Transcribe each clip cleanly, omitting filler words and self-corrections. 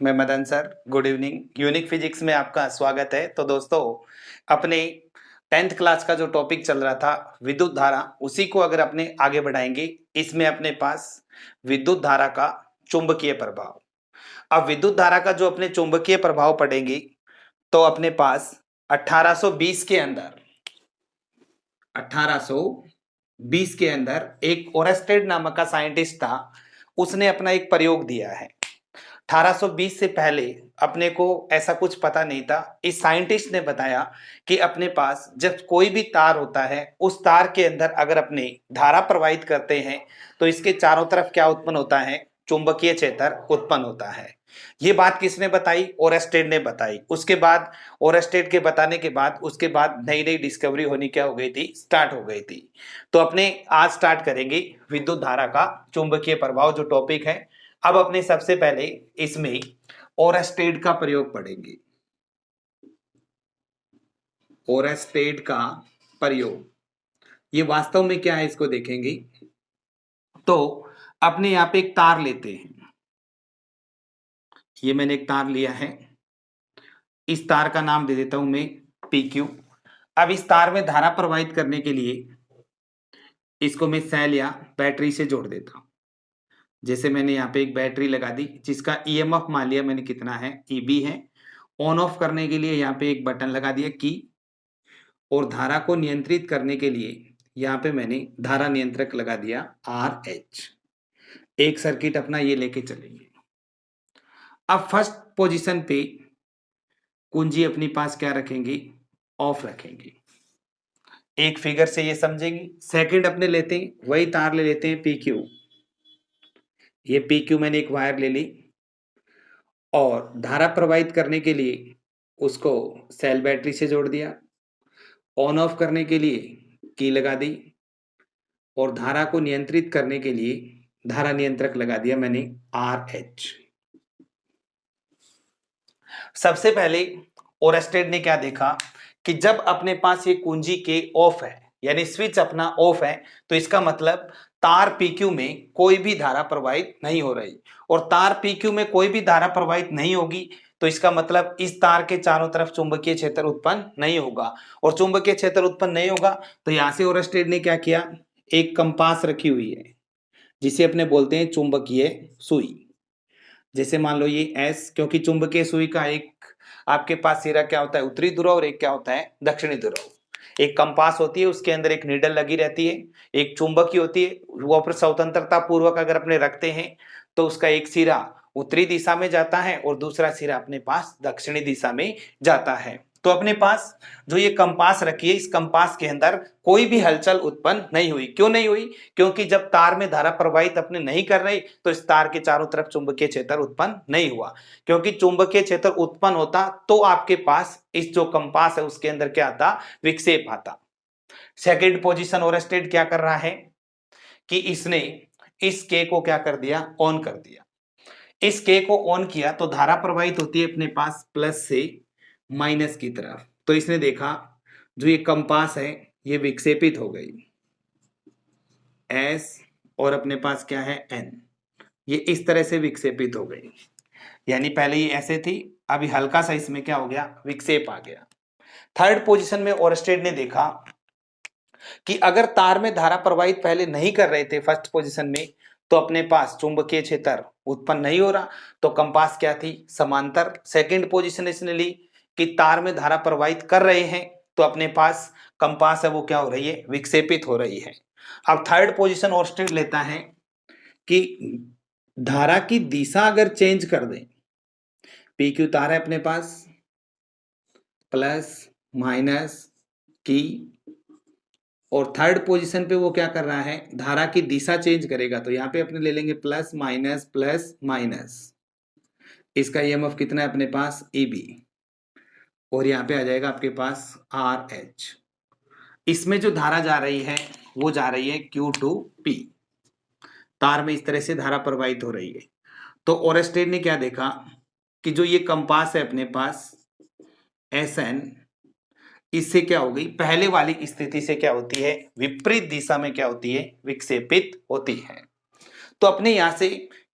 मैं Madan sir. Good evening. Unique physics में आपका स्वागत है। तो दोस्तों, अपने 10th क्लास का जो टॉपिक चल रहा था विद्युत धारा, उसी को अगर अपने आगे बढ़ाएंगे। इसमें अपने पास विद्युत धारा का चुंबकीय प्रभाव। अब विद्युत धारा का जो अपने चुंबकीय प्रभाव पढ़ेंगे तो अपने पास 1820 के अंदर 1820 के अंदर एक ओरेस्टेड नामक का साइंटिस्ट था। उसने अपना एक प्रयोग दिया है। 1820 से पहले अपने को ऐसा कुछ पता नहीं था। इस साइंटिस्ट ने बताया कि अपने पास जब कोई भी तार होता है, उस तार के अंदर अगर अपने धारा प्रवाहित करते हैं तो इसके चारों तरफ क्या उत्पन्न होता है? चुंबकीय क्षेत्र उत्पन्न होता है। ये बात किसने बताई? ओरेस्टेड ने बताई। उसके बाद ओरेस्टेड के बताने के बाद उसके बाद नई नई डिस्कवरी होनी क्या हो गई थी? स्टार्ट हो गई थी। तो अपने आज स्टार्ट करेंगे विद्युत धारा का चुंबकीय प्रभाव जो टॉपिक है। अब अपने सबसे पहले इसमें ओरेस्टेड का प्रयोग पढ़ेंगे। ओरेस्टेड का प्रयोग ये वास्तव में क्या है इसको देखेंगे। तो अपने यहां पे एक तार लेते हैं। ये मैंने एक तार लिया है। इस तार का नाम दे देता हूं मैं PQ। अब इस तार में धारा प्रवाहित करने के लिए इसको मैं सेल या बैटरी से जोड़ देता हूं। जैसे मैंने यहाँ पे एक बैटरी लगा दी जिसका EMF मान लिया मैंने कितना है? EB है। ऑन ऑफ करने के लिए यहाँ पे एक बटन लगा दिया की, और धारा को नियंत्रित करने के लिए यहाँ पे मैंने धारा नियंत्रक लगा दिया RH। एक सर्किट अपना ये लेके चलेंगे। अब फर्स्ट पोजीशन पे कुंजी अपनी पास क्या रखेंगे? ऑफ रखेंगे। एक फिगर से ये समझेंगे। सेकंड अपने लेते हैं, वही तार ले लेते हैं PQ। ये PQ मैंने एक वायर ले ली और धारा प्रवाहित करने के लिए उसको सेल बैटरी से जोड़ दिया। ऑन ऑफ करने के लिए की लगा दी और धारा को नियंत्रित करने के लिए धारा नियंत्रक लगा दिया मैंने RH। सबसे पहले ओरेस्टेड ने क्या देखा कि जब अपने पास ये कुंजी के ऑफ है, यानी स्विच अपना ऑफ है, तो इसका मतलब तार PQ में कोई भी धारा प्रवाहित नहीं हो रही। और तार PQ में कोई भी धारा प्रवाहित नहीं होगी तो इसका मतलब इस तार के चारों तरफ चुंबकीय क्षेत्र उत्पन्न नहीं होगा। और चुंबकीय क्षेत्र उत्पन्न नहीं होगा तो यहां से ओरेस्टेड ने क्या किया? एक कंपास रखी हुई है जिसे अपने बोलते हैं चुंबकीय सुई। जैसे मान लो ये S, क्योंकि चुंबकीय सुई का एक आपके पास सिरा क्या होता है? उत्तरी ध्रुव, और एक क्या होता है? दक्षिणी ध्रुव। एक कंपास होती है, उसके अंदर एक नीडल लगी रहती है, एक चुंबक होती है। वो पर स्वतंत्रता पूर्वक अगर अपने रखते हैं तो उसका एक सिरा उत्तरी दिशा में जाता है और दूसरा सिरा अपने पास दक्षिणी दिशा में जाता है। तो अपने पास जो ये कंपास रखी है, इस कंपास के अंदर कोई भी हलचल उत्पन्न नहीं हुई। क्यों नहीं हुई? क्योंकि जब तार में धारा प्रवाहित अपने नहीं कर रही तो इस तार के चारों तरफ चुंबकीय क्षेत्र उत्पन्न नहीं हुआ। क्योंकि चुंबकीय क्षेत्र उत्पन्न होता तो आपके पास इस जो कंपास है उसके अंदर क्या आता? विक्षेप आता। सेकंड पोजीशन ओरेस्टेड क्या कर रहा है कि इसने इस के को क्या कर दिया? ऑन कर दिया। इस के को ऑन किया तो धारा प्रवाहित होती है अपने पास प्लस से माइनस की तरफ। तो इसने देखा जो ये कंपास है ये विक्षेपित हो गई S, और अपने पास क्या है N। ये इस तरह से विक्षेपित हो गई, यानी पहले ये ऐसे थी, अभी हल्का सा इसमें क्या हो गया? विक्षेप आ गया। थर्ड पोजीशन में ओरेस्टेड ने देखा कि अगर तार में धारा प्रवाहित पहले नहीं कर रहे थे फर्स्ट पोजीशन में तो अपने पास चुंबकीय क्षेत्र उत्पन्न नहीं हो रहा, तो कंपास क्या थी? समांतर। सेकंड पोजीशन इसने ली कि तार में धारा प्रवाहित कर रहे हैं तो अपने पास कंपास है वो क्या हो रही है? विक्षेपित हो रही है। अब थर्ड पोजीशन ओरेस्टेड लेता है कि धारा की दिशा अगर चेंज कर दें, PQ तार है अपने पास, प्लस माइनस की, और थर्ड पोजीशन पे वो क्या कर रहा है? धारा की दिशा चेंज करेगा। तो यहाँ पे अपने ले लेंगे प्लस माइनस। इसका EMF कितना है अपने पास? EB, और यहाँ पे आ जाएगा आपके पास RH। इसमें जो धारा जा रही है वो जा रही है Q to P। तार में इस तरह से धारा प्रवाहित हो रही है। तो ओरेस्टेड ने क्या देखा कि जो ये कंपास है अपने पास SN, इससे क्या हो गई? पहले वाली स्थिति से क्या होती है? विपरीत दिशा में क्या होती है? विक्षेपित होती है। तो अपने यहां से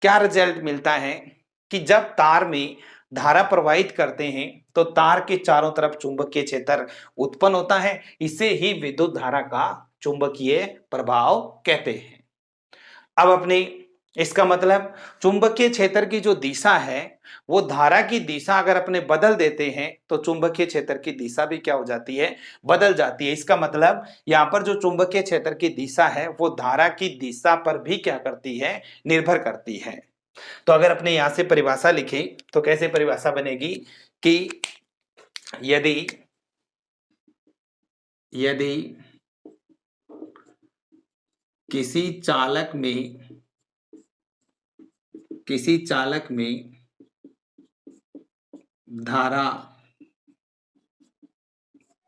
क्या रिजल्ट मिलता है कि जब तार में धारा प्रवाहित करते हैं तो तार के चारों तरफ चुंबकीय क्षेत्र उत्पन्न होता है। इसे ही विद्युत धारा का चुंबकीय प्रभाव कहते हैं। अब अपने इसका मतलब चुंबकीय क्षेत्र की जो दिशा है वो धारा की दिशा अगर अपने बदल देते हैं तो चुंबकीय क्षेत्र की दिशा भी क्या हो जाती है, बदल जाती है। इसका मतलब यहाँ पर जो चुंबकीय क्षेत्र की दिशा है वो धारा की दिशा पर भी क्या करती है, निर्भर करती है। तो अगर अपने यहां से परिभाषा लिखें तो कैसे परिभाषा बनेगी कि यदि यदि किसी चालक में धारा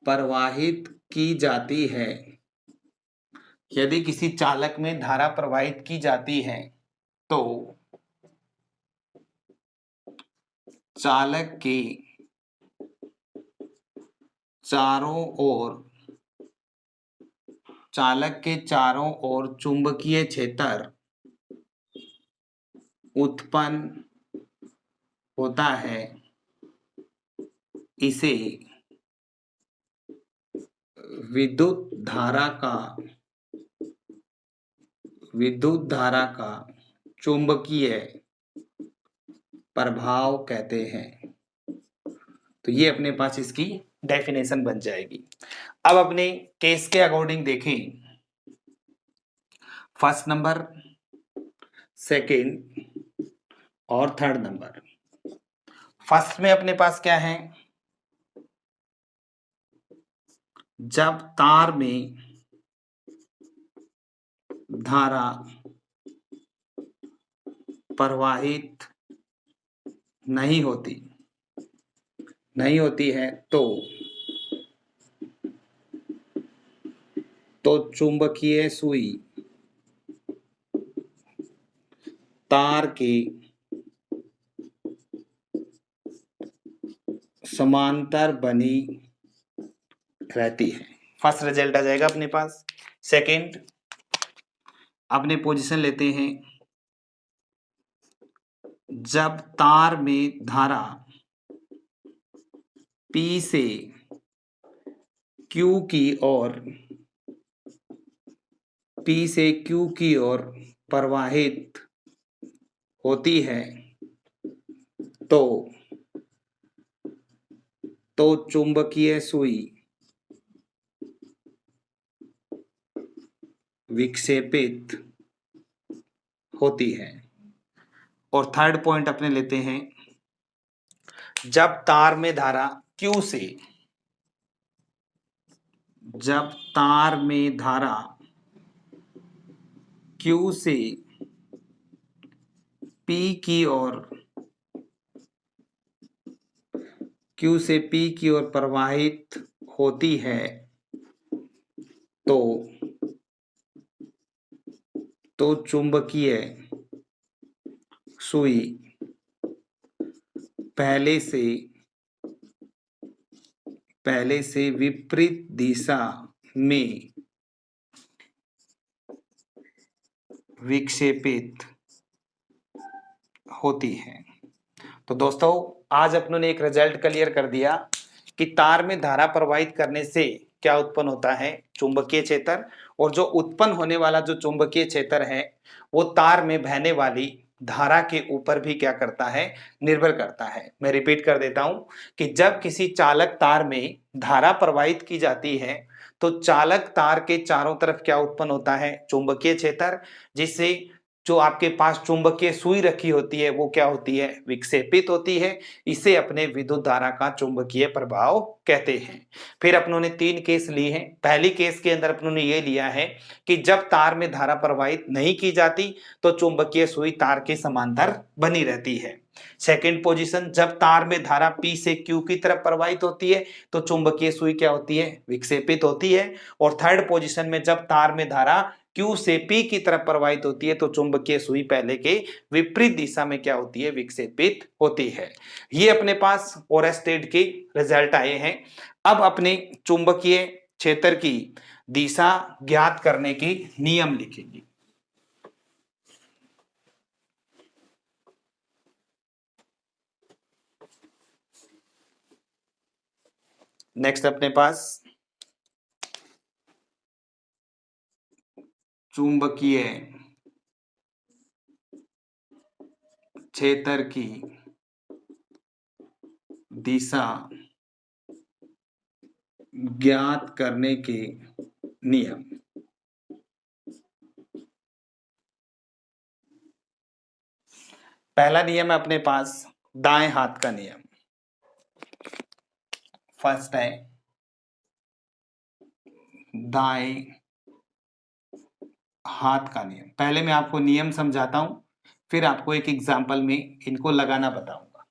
प्रवाहित की जाती है, यदि किसी चालक में धारा प्रवाहित की जाती है तो चालक के चारों ओर चुंबकीय क्षेत्र उत्पन्न होता है। इसे विद्युत धारा का चुंबकीय प्रभाव कहते हैं। तो ये अपने पास इसकी डेफिनेशन बन जाएगी। अब अपने केस के अकॉर्डिंग देखें, फर्स्ट नंबर, सेकंड और थर्ड नंबर। फर्स्ट में अपने पास क्या है, जब तार में धारा प्रवाहित नहीं होती है तो चुंबकीय सुई तार के समांतर बनी रहती है। फर्स्ट रिजल्ट आ जाएगा अपने पास। सेकंड, अपने पोजीशन लेते हैं, जब तार में धारा P से Q की ओर प्रवाहित होती है तो चुंबकीय सुई विक्षेपित होती है। और थर्ड पॉइंट अपने लेते हैं, जब तार में धारा Q से P की ओर प्रवाहित होती है तो चुंबकीय सुई पहले से विपरीत दिशा में विक्षेपित होती है। तो दोस्तों आज अपनों ने एक रिजल्ट क्लियर कर दिया कि तार में धारा प्रवाहित करने से क्या उत्पन्न होता है, चुंबकीय क्षेत्र। और जो उत्पन्न होने वाला जो चुंबकीय क्षेत्र है वो तार में बहने वाली धारा के ऊपर भी क्या करता है, निर्भर करता है। मैं रिपीट कर देता हूं कि जब किसी चालक तार में धारा प्रवाहित की जाती है तो चालक तार के चारों तरफ क्या उत्पन्न होता है, चुंबकीय क्षेत्र, जिससे जो आपके पास चुंबकीय सुई रखी होती है वो क्या होती है, विक्षेपित होती है। इसे अपने विद्युत धारा का चुंबकीय प्रभाव कहते हैं। फिर अपनों ने 3 केस लिए हैं। पहली केस के अंदर अपनों ने ये लिया है कि जब तार में धारा प्रवाहित नहीं की जाती तो चुंबकीय सुई तार के समांतर बनी रहती है। सेकंड पोजीशन, जब तार में धारा P से Q की तरफ प्रवाहित होती है तो चुंबकीय सुई क्या होती है, विक्षेपित होती है। और थर्ड पोजीशन में जब तार में धारा Q से P की तरफ प्रवाहित होती है तो चुंबकीय सुई पहले के विपरीत दिशा में क्या होती है, विक्षेपित होती है। ये अपने पास ओरेस्टेड के रिजल्ट आए हैं। अब अपने चुंबकीय क्षेत्र की दिशा ज्ञात करने के नियम लिखेंगे। नेक्स्ट अपने पास चुंबकीय क्षेत्र की दिशा ज्ञात करने के नियम। पहला नियम है अपने पास दाएं हाथ का नियम। फर्स्ट है दाएं हाथ का नियम। पहले मैं आपको नियम समझाता हूं, फिर आपको एक एग्जाम्पल में इनको लगाना बताऊंगा।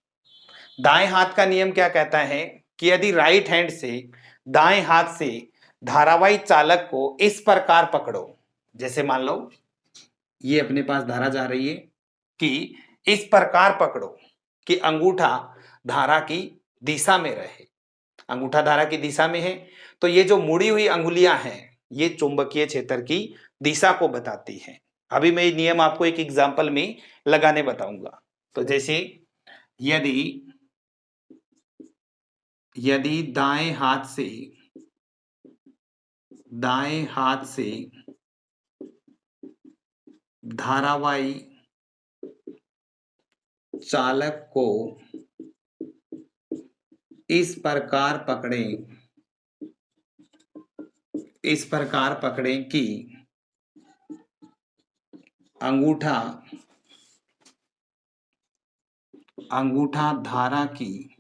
दाएं हाथ का नियम क्या कहता है कि यदि राइट हैंड से दाएं हाथ से धारावाही चालक को इस प्रकार पकड़ो, जैसे मान लो ये अपने पास धारा जा रही है, कि इस प्रकार पकड़ो कि अंगूठा धारा की दिशा में रहे। अंगूठा धारा की दिशा में है, तो ये जो मुड़ी हुई अंगुलियां हैं ये चुंबकीय क्षेत्र की दिशा को बताती हैं। अभी मैं ये नियम आपको एक एग्जाम्पल में लगाने बताऊंगा। तो जैसे यदि यदि दाएं हाथ से धारावाही चालक को इस प्रकार पकड़ें कि अंगूठा धारा की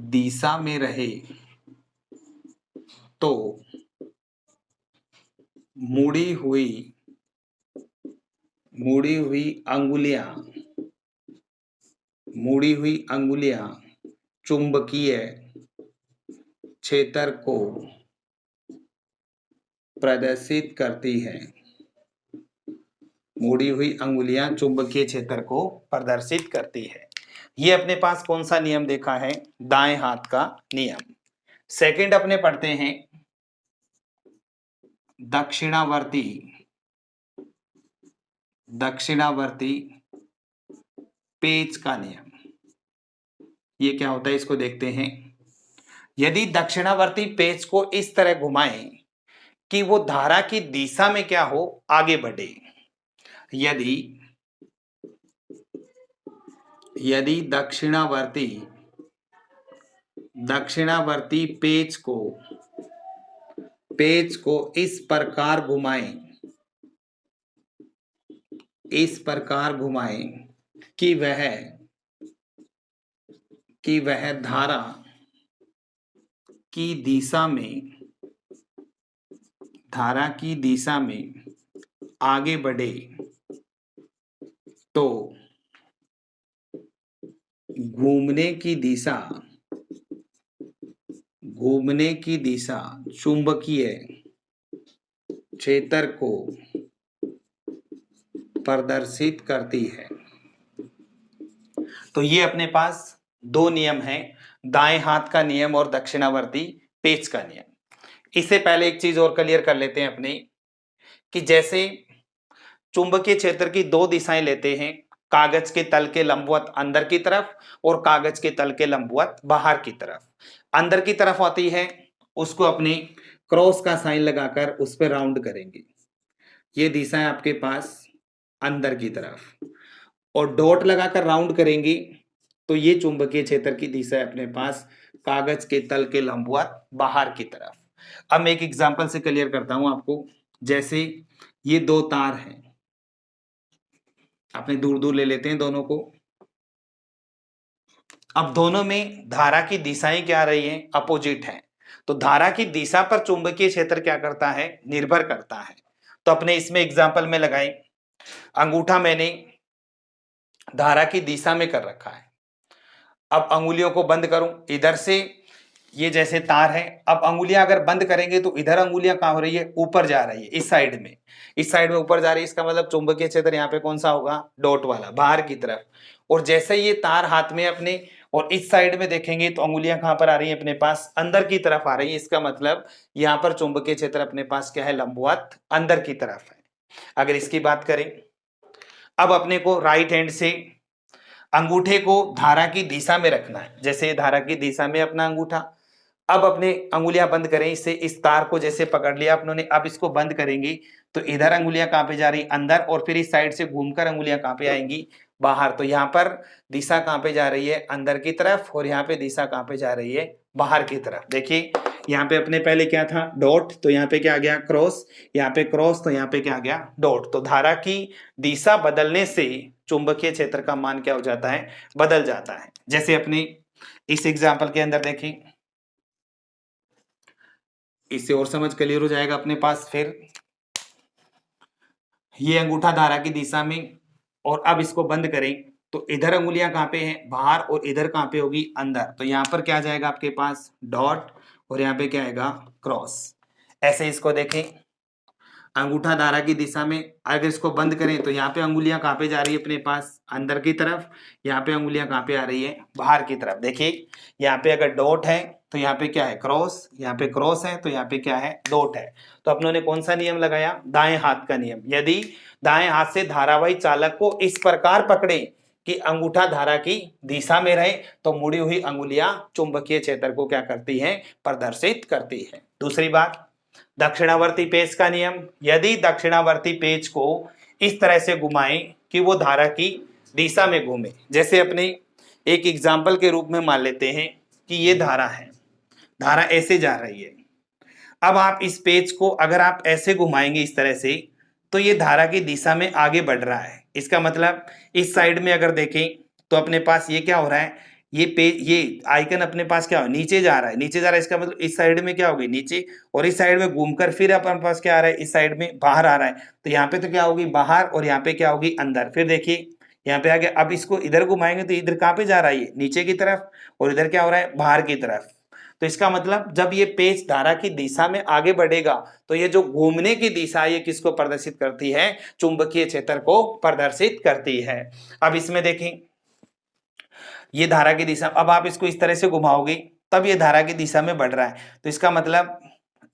दिशा में रहे, तो मुड़ी हुई अंगुलियां चुंबकीय क्षेत्र को प्रदर्शित करती है। मुड़ी हुई अंगुलियां चुंबकीय क्षेत्र को प्रदर्शित करती है। ये अपने पास कौन सा नियम देखा है? दाएं हाथ का नियम। सेकंड अपने पढ़ते हैं दक्षिणावर्ती पेच का नियम। ये क्या होता है इसको देखते हैं। यदि दक्षिणावर्ती पेच को इस तरह घुमाएं कि वो धारा की दिशा में क्या हो, आगे बढ़े। यदि दक्षिणावर्ती पेच को इस प्रकार घुमाएं कि वह धारा की दिशा में आगे बढ़े, तो घूमने की दिशा चुंबकीय क्षेत्र को प्रदर्शित करती है। तो ये अपने पास दो नियम हैं, दाएं हाथ का नियम और दक्षिणावर्ती पेच का नियम। इससे पहले एक चीज और क्लियर कर लेते हैं अपने, कि जैसे चुंबकीय क्षेत्र की दो दिशाएं लेते हैं, कागज के तल के लंबवत अंदर की तरफ और कागज के तल के लंबवत बाहर की तरफ। अंदर की तरफ आती है उसको अपने क्रॉस का साइन लगाकर उस पर राउंड करेंगे। ये दिशा है आपके पास अंदर की तरफ, और डॉट लगाकर राउंड करेंगे तो ये चुंबकीय क्षेत्र की दिशा है अपने पास कागज के तल के लंबवत बाहर की तरफ। अब मैं एक एग्जांपल से क्लियर करता हूं आपको। जैसे ये दो तार हैं, अपने दूर दूर ले लेते हैं दोनों को। अब दोनों में धारा की दिशाएं क्या रही हैं? अपोजिट हैं। तो धारा की दिशा पर चुंबकीय क्षेत्र क्या करता है? निर्भर करता है। तो अपने इसमें एग्जांपल में लगाएं, अंगूठा मैंने धारा की दिशा में कर रखा है। अब अंगुलियों को बंद करूं, इधर से ये जैसे तार है, अब अंगुलियां अगर बंद करेंगे तो इधर अंगुलियां कहां हो रही है? ऊपर जा रही है, इस साइड में ऊपर जा रही है। इसका मतलब चुंबकीय क्षेत्र यहाँ पे कौन सा होगा? डॉट वाला, बाहर की तरफ। और जैसे ये तार हाथ में अपने, और इस साइड में देखेंगे तो अंगुलियां कहां पर आ रही है? अपने पास अंदर की तरफ आ रही है। इसका मतलब यहाँ पर चुंबकीय क्षेत्र अपने पास क्या है? लंबवत अंदर की तरफ है। अगर इसकी बात करें, अब अपने को राइट हैंड से अंगूठे को धारा की दिशा में रखना है, जैसे धारा की दिशा में अपना अंगूठा। अब अपने अंगुलियां बंद करें, इससे इस तार को जैसे पकड़ लिया अपनों ने, अब इसको बंद करेंगे तो इधर अंगुलियां कहां पे जा रही, अंदर, और फिर इस साइड से घूमकर अंगुलियां कहां पे आएंगी, बाहर। तो यहाँ पर दिशा कहां पे जा रही है, अंदर की तरफ, और यहाँ पे दिशा कहां पे जा रही है, बाहर की तरफ। देखिए यहाँ पे अपने पहले क्या था, डॉट, तो यहाँ पे क्या आ गया, क्रॉस, यहाँ पे क्रॉस, तो यहाँ पे क्या आ गया, डॉट। तो धारा की दिशा बदलने से चुंबकीय क्षेत्र का मान क्या हो जाता है, बदल जाता है। जैसे अपने इस एग्जाम्पल के अंदर देखें, इससे और समझ क्लियर हो जाएगा अपने पास। फिर ये अंगूठा धारा की दिशा में, और अब इसको बंद करें तो इधर अंगुलियां कहां पे हैं, बाहर, और इधर कहां पे होगी, अंदर। तो यहां पर क्या जाएगा आपके पास, डॉट, और यहाँ पे क्या आएगा, क्रॉस। ऐसे इसको देखें, अंगूठा धारा की दिशा में, अगर इसको बंद करें तो यहाँ पे अंगुलियां कहां पे जा रही है अपने पास, अंदर की तरफ। यहाँ पे अंगुलियां कहां पे आ रही है, बाहर की तरफ। देखिए यहाँ पे अगर डॉट है तो यहाँ पे क्या है, क्रॉस, यहाँ पे क्रॉस है तो यहाँ पे क्या है, डॉट है। तो अपनों ने कौन सा नियम लगाया, दाएं हाथ का नियम। यदि दाएं हाथ से धारावाही चालक को इस प्रकार पकड़े कि अंगूठा धारा की दिशा में रहे, तो मुड़ी हुई अंगुलियां चुंबकीय क्षेत्र को क्या करती हैं, प्रदर्शित करती है। दूसरी बात, दक्षिणावर्ती पेच का नियम। यदि दक्षिणावर्ती पेच को इस तरह से घुमाएं कि वो धारा की दिशा में घूमे, जैसे अपने एक एग्जाम्पल के रूप में मान लेते हैं कि ये धारा है, धारा ऐसे जा रही है। अब आप इस पेच को अगर आप ऐसे घुमाएंगे इस तरह से, तो ये धारा की दिशा में आगे बढ़ रहा है। इसका मतलब इस साइड में अगर देखें तो अपने पास ये क्या हो रहा है, ये पेज, ये आइकन अपने पास क्या हो, नीचे जा रहा है, नीचे जा रहा है। इसका मतलब इस साइड में क्या होगी, नीचे, और इस साइड में घूमकर फिर अपने पास क्या आ रहा है, इस साइड में बाहर आ रहा है। तो यहाँ पे तो क्या होगी, बाहर, और यहाँ पे क्या होगी, अंदर। फिर देखिए यहाँ पे आ गया, अब इसको इधर घुमाएंगे तो इधर कहाँ पे जा रहा है, नीचे की तरफ, और इधर क्या हो रहा है, बाहर की तरफ। तो इसका मतलब जब ये पेच धारा की दिशा में आगे बढ़ेगा तो ये जो घूमने की दिशा ये किसको प्रदर्शित करती है, चुंबकीय क्षेत्र को प्रदर्शित करती है। अब इसमें देखें, ये धारा की दिशा, अब आप इसको इस तरह से घुमाओगे तब ये धारा की दिशा में बढ़ रहा है, तो इसका मतलब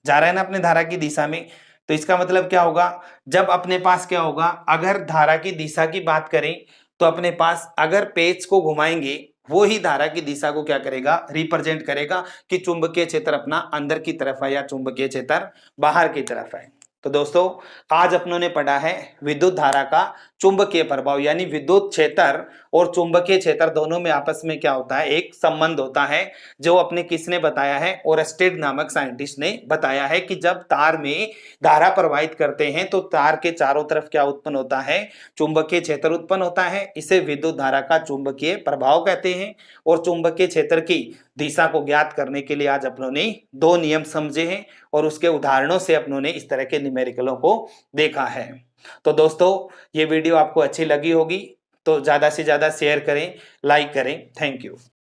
जा रहा है ना अपने धारा की दिशा में। तो इसका मतलब क्या होगा, जब अपने पास क्या होगा, अगर धारा की दिशा की बात करें तो अपने पास अगर पेच को घुमाएंगे वो ही धारा की दिशा को क्या करेगा, रिप्रेजेंट करेगा कि चुंबकीय क्षेत्र अपना अंदर की तरफ है या चुंबकीय क्षेत्र बाहर की तरफ है। तो दोस्तों आज अपनों ने पढ़ा है विद्युत धारा का चुंबकीय प्रभाव, यानी विद्युत क्षेत्र और चुंबकीय क्षेत्र दोनों में आपस में क्या होता है, एक संबंध होता है, जो अपने किसने बताया है, ओरस्टेड नामक साइंटिस्ट ने बताया है कि जब तार में धारा प्रवाहित करते हैं तो तार के चारों तरफ क्या उत्पन्न होता है, चुंबकीय क्षेत्र उत्पन्न होता है। इसे विद्युत धारा का चुंबकीय प्रभाव कहते हैं। और चुंबकीय क्षेत्र की दिशा को ज्ञात करने के लिए आज अपनों ने दो नियम समझे हैं, और उसके उदाहरणों से अपनों ने इस तरह के न्यूमेरिकलों को देखा है। तो दोस्तों ये वीडियो आपको अच्छी लगी होगी तो ज्यादा से ज्यादा शेयर करें, लाइक करें। Thank you.